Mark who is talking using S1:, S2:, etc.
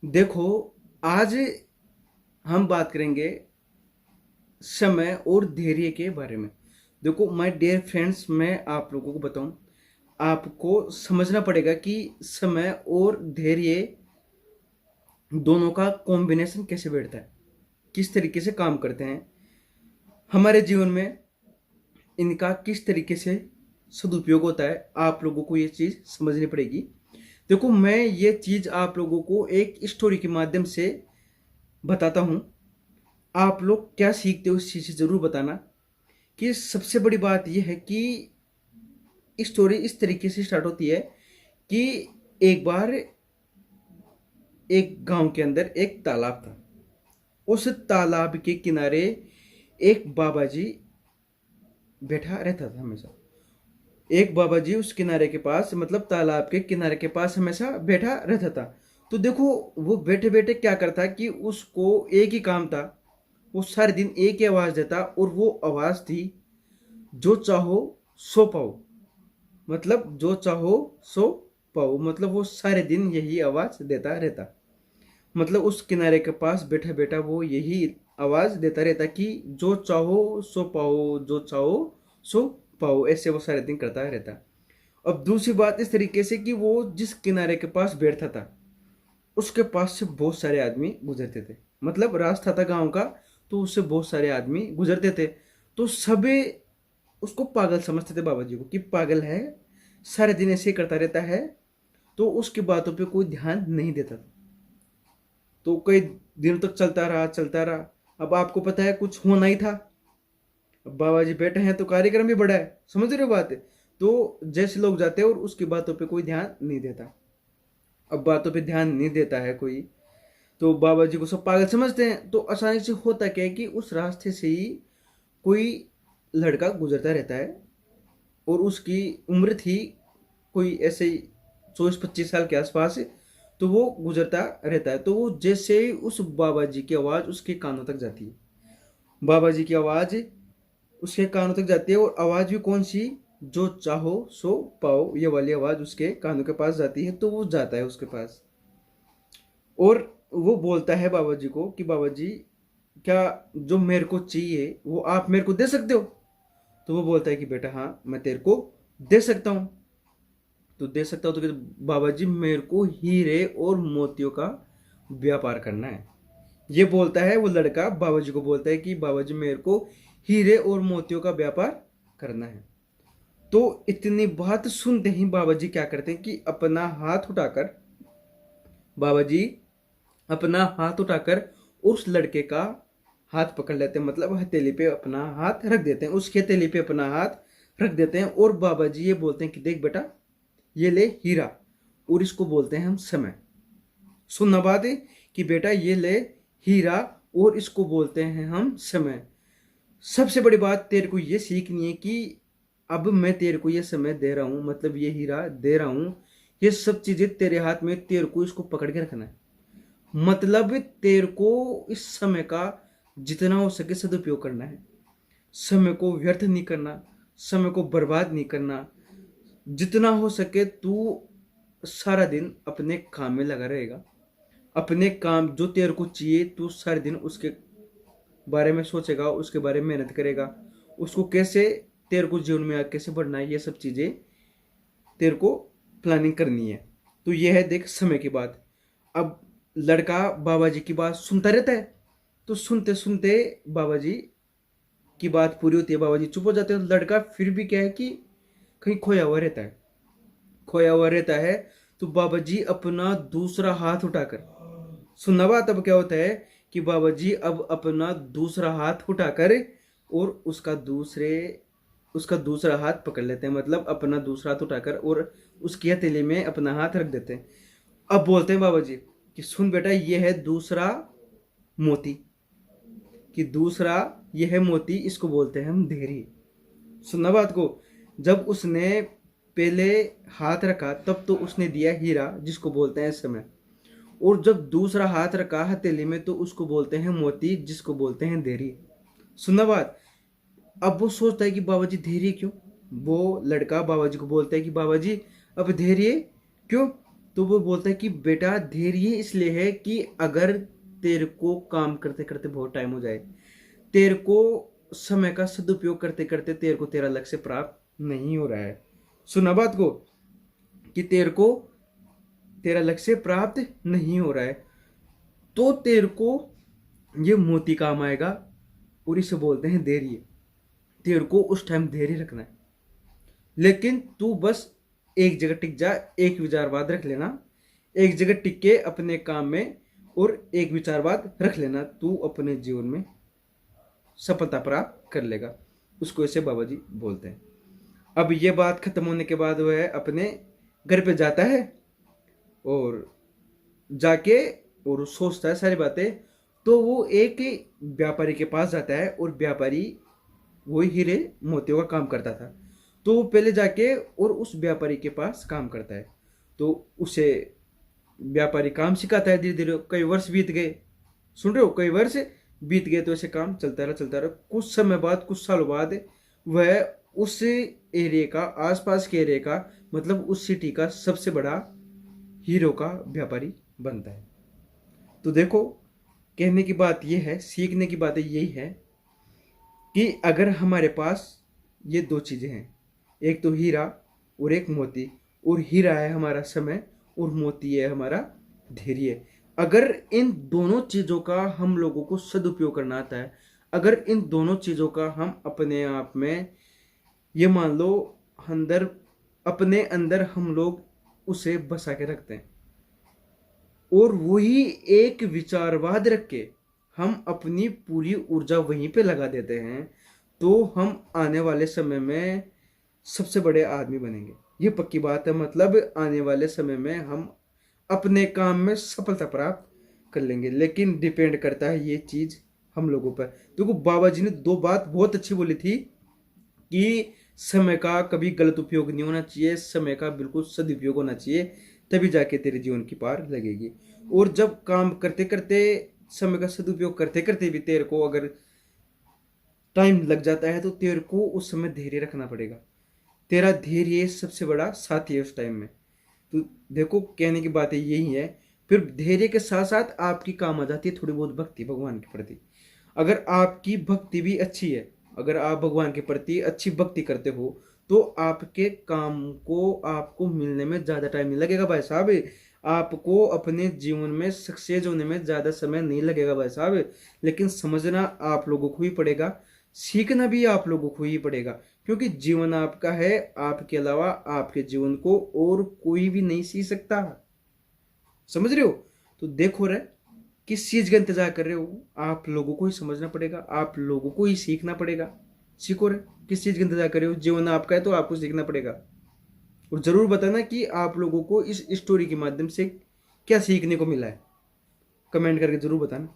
S1: देखो, आज हम बात करेंगे समय और धैर्य के बारे में। देखो माय डियर फ्रेंड्स, मैं आप लोगों को बताऊं, आपको समझना पड़ेगा कि समय और धैर्य दोनों का कॉम्बिनेशन कैसे बैठता है, किस तरीके से काम करते हैं हमारे जीवन में, इनका किस तरीके से सदुपयोग होता है। आप लोगों को ये चीज़ समझनी पड़ेगी। देखो, मैं ये चीज़ आप लोगों को एक स्टोरी के माध्यम से बताता हूँ। आप लोग क्या सीखते हो इस चीज़ से ज़रूर बताना। कि सबसे बड़ी बात यह है कि स्टोरी इस तरीके से स्टार्ट होती है कि एक बार एक गांव के अंदर एक तालाब था। उस तालाब के किनारे एक बाबा जी बैठा रहता था हमेशा। एक बाबा जी उस किनारे के पास, मतलब तालाब के किनारे के पास हमेशा बैठा रहता था। तो देखो, वो बैठे बैठे क्या करता कि उसको एक ही काम था। वो सारे दिन एक ही आवाज़ देता, और वो आवाज़ थी, जो चाहो सो पाओ। मतलब जो चाहो सो पाओ, मतलब वो सारे दिन यही आवाज़ देता रहता। मतलब उस किनारे के पास बैठा बैठा वो यही आवाज़ देता रहता कि जो चाहो सो पाओ, जो चाहो सो पाओ। ऐसे वो सारे दिन करता रहता। अब दूसरी बात इस तरीके से कि वो जिस किनारे के पास बैठता था, उसके पास से बहुत सारे आदमी गुजरते थे। मतलब रास्ता था गांव का, तो उससे बहुत सारे आदमी गुजरते थे। तो सभी उसको पागल समझते थे, बाबा जी को, कि पागल है, सारे दिन ऐसे ही करता रहता है। तो उसकी बातों पे कोई ध्यान नहीं देता था। तो कई दिनों तक चलता रहा चलता रहा। अब आपको पता है कुछ होना ही था। अब बाबा जी बैठे हैं तो कार्यक्रम भी बड़ा है, समझ रहे हो बात। तो जैसे लोग जाते हैं और उसकी बातों पे कोई ध्यान नहीं देता। अब बातों पे ध्यान नहीं देता है कोई, तो बाबा जी को सब पागल समझते हैं। तो आसानी से होता क्या है कि उस रास्ते से ही कोई लड़का गुजरता रहता है, और उसकी उम्र थी कोई ऐसे ही 24-25 साल के आसपास। तो वो गुजरता रहता है। तो वो जैसे ही उस बाबा जी की आवाज़ उसके कानों तक जाती है, बाबा जी की आवाज़ उसके कानों तक जाती है, और आवाज़ भी कौन सी, जो चाहो सो पाओ, ये वाली आवाज़ उसके कानों के पास जाती है। तो वो जाता है उसके पास, और वो बोलता है बाबा जी को कि बाबा जी, क्या जो मेरे को चाहिए वो आप मेरे को दे सकते हो। तो वो बोलता है कि बेटा हाँ, मैं तेरे को दे सकता हूँ। तो दे सकता हूँ तो कहते, बाबा जी मेरे को हीरे और मोतियों का व्यापार करना है। ये बोलता है वो लड़का, बाबा जी को बोलता है कि बाबा जी मेरे को हीरे और मोतियों का व्यापार करना है। तो इतनी बात सुनते ही बाबा जी क्या करते हैं कि अपना हाथ उठाकर, बाबा जी अपना हाथ उठाकर उस लड़के का हाथ पकड़ लेते हैं। मतलब हथेली पे अपना हाथ रख देते हैं, उसकी हथेली पे अपना हाथ रख देते हैं। और बाबा जी ये बोलते हैं कि देख बेटा, ये ले हीरा, और इसको बोलते हैं हम समय। सुनना बात है कि बेटा ये ले हीरा, और इसको बोलते हैं हम समय। सबसे बड़ी बात तेरे को ये सीखनी है कि अब मैं तेरे को ये समय दे रहा हूं, मतलब ये हीरा दे रहा हूं, ये सब चीजें तेरे हाथ में, तेरे को इसको पकड़ के रखना है। मतलब तेरे को इस समय का जितना हो सके सदुपयोग करना है। समय को व्यर्थ नहीं करना, समय को बर्बाद नहीं करना। जितना हो सके तू सारा दिन अपने काम में लगा रहेगा। अपने काम जो तेरे को चाहिए, तू सारे दिन उसके बारे में सोचेगा, उसके बारे में मेहनत करेगा। उसको कैसे तेरे को जीवन में आगे कैसे बढ़ना है, ये सब चीज़ें तेरे को प्लानिंग करनी है। तो ये है देख समय की बात। अब लड़का बाबा जी की बात सुनता रहता है। तो सुनते सुनते बाबा जी की बात पूरी होती है, बाबा जी चुप हो जाते हैं। तो लड़का फिर भी क्या है कि कहीं खोया हुआ रहता है, खोया हुआ रहता है। तो बाबा जी अपना दूसरा हाथ उठाकर, सुनना बात, अब क्या होता है कि बाबा जी अब अपना दूसरा हाथ उठाकर, और उसका दूसरा हाथ पकड़ लेते हैं। मतलब अपना दूसरा हाथ उठाकर और उसकी हथेली में अपना हाथ रख देते हैं। अब बोलते हैं बाबा जी कि सुन बेटा, ये है दूसरा मोती, कि दूसरा ये है मोती, इसको बोलते हैं हम धैर्य। सुनना बात को, जब उसने पहले हाथ रखा तब तो उसने दिया हीरा, जिसको बोलते हैं समय। और जब दूसरा हाथ रखा हथेली में तो उसको बोलते हैं मोती, जिसको बोलते हैं धैर्य। सुनना बात। अब वो सोचता है कि बाबा जी धैर्य क्यों। वो लड़का बाबा जी को बोलता है कि बाबा जी अब धैर्य क्यों। तो वो बोलता है कि बेटा धैर्य इसलिए है कि अगर तेरे को काम करते करते बहुत टाइम हो जाए, तेरे को समय का सदुपयोग करते करते तेरे को तेरा लक्ष्य प्राप्त नहीं हो रहा है, सुना बात को, कि तेरे को तेरा लक्ष्य प्राप्त नहीं हो रहा है, तो तेरे को ये मोती काम आएगा, और इसे बोलते हैं धैर्य। तेरे को उस टाइम धैर्य रखना है, लेकिन तू बस एक जगह टिक जा, एक विचारवाद रख लेना, एक जगह टिक के अपने काम में और एक विचारवाद रख लेना, तू अपने जीवन में सफलता प्राप्त कर लेगा। उसको ऐसे बाबा जी बोलते हैं। अब ये बात खत्म होने के बाद वह अपने घर पे जाता है और जाके और सोचता है सारी बातें। तो वो एक व्यापारी के पास जाता है, और व्यापारी वो हीरे मोतियों का काम करता था। तो वो पहले जाके और उस व्यापारी के पास काम करता है, तो उसे व्यापारी काम सिखाता है। धीरे धीरे कई वर्ष बीत गए, सुन रहे हो, कई वर्ष बीत गए। तो ऐसे काम चलता रहा चलता रहा। कुछ समय बाद, कुछ सालों बाद वह उस एरिया का, आसपास के एरिया का, मतलब उस सिटी का सबसे बड़ा हीरो का व्यापारी बनता है। तो देखो, कहने की बात यह है, सीखने की बात यही है कि अगर हमारे पास ये दो चीज़ें हैं, एक तो हीरा और एक मोती, और हीरा है हमारा समय और मोती है हमारा धैर्य। अगर इन दोनों चीज़ों का हम लोगों को सदुपयोग करना आता है, अगर इन दोनों चीज़ों का हम अपने आप में, ये मान लो अंदर, अपने अंदर हम लोग उसे बसा के रखते हैं, और वही एक विचारवाद रख के हम अपनी पूरी ऊर्जा वहीं पे लगा देते हैं, तो हम आने वाले समय में सबसे बड़े आदमी बनेंगे। ये पक्की बात है। मतलब आने वाले समय में हम अपने काम में सफलता प्राप्त कर लेंगे। लेकिन डिपेंड करता है ये चीज़ हम लोगों पर। देखो, बाबा जी ने दो बात बहुत अच्छी बोली थी कि समय का कभी गलत उपयोग नहीं होना चाहिए, समय का बिल्कुल सदुपयोग होना चाहिए, तभी जाके तेरे जीवन की पार लगेगी। और जब काम करते करते, समय का सदुपयोग करते करते भी तेरे को अगर टाइम लग जाता है, तो तेरे को उस समय धैर्य रखना पड़ेगा। तेरा धैर्य सबसे बड़ा साथी है उस टाइम में। तो देखो, कहने की बात यही है। फिर धैर्य के साथ साथ आपकी काम आ जाती है थोड़ी बहुत भक्ति भगवान के प्रति। अगर आपकी भक्ति भी अच्छी है, अगर आप भगवान के प्रति अच्छी भक्ति करते हो, तो आपके काम को आपको मिलने में ज़्यादा टाइम नहीं लगेगा भाई साहब। आपको अपने जीवन में सक्सेस होने में ज़्यादा समय नहीं लगेगा भाई साहब। लेकिन समझना आप लोगों को ही पड़ेगा, सीखना भी आप लोगों को ही पड़ेगा, क्योंकि जीवन आपका है। आपके अलावा आपके जीवन को और कोई भी नहीं सीख सकता, समझ रहे हो। तो देखो रे, किस चीज का इंतजार कर रहे हो, आप लोगों को ही समझना पड़ेगा, आप लोगों को ही सीखना पड़ेगा। सीखो रे, किस चीज का इंतजार कर रहे हो, जीवन आपका है तो आपको सीखना पड़ेगा। और जरूर बताना कि आप लोगों को इस स्टोरी के माध्यम से क्या सीखने को मिला है, कमेंट करके जरूर बताना।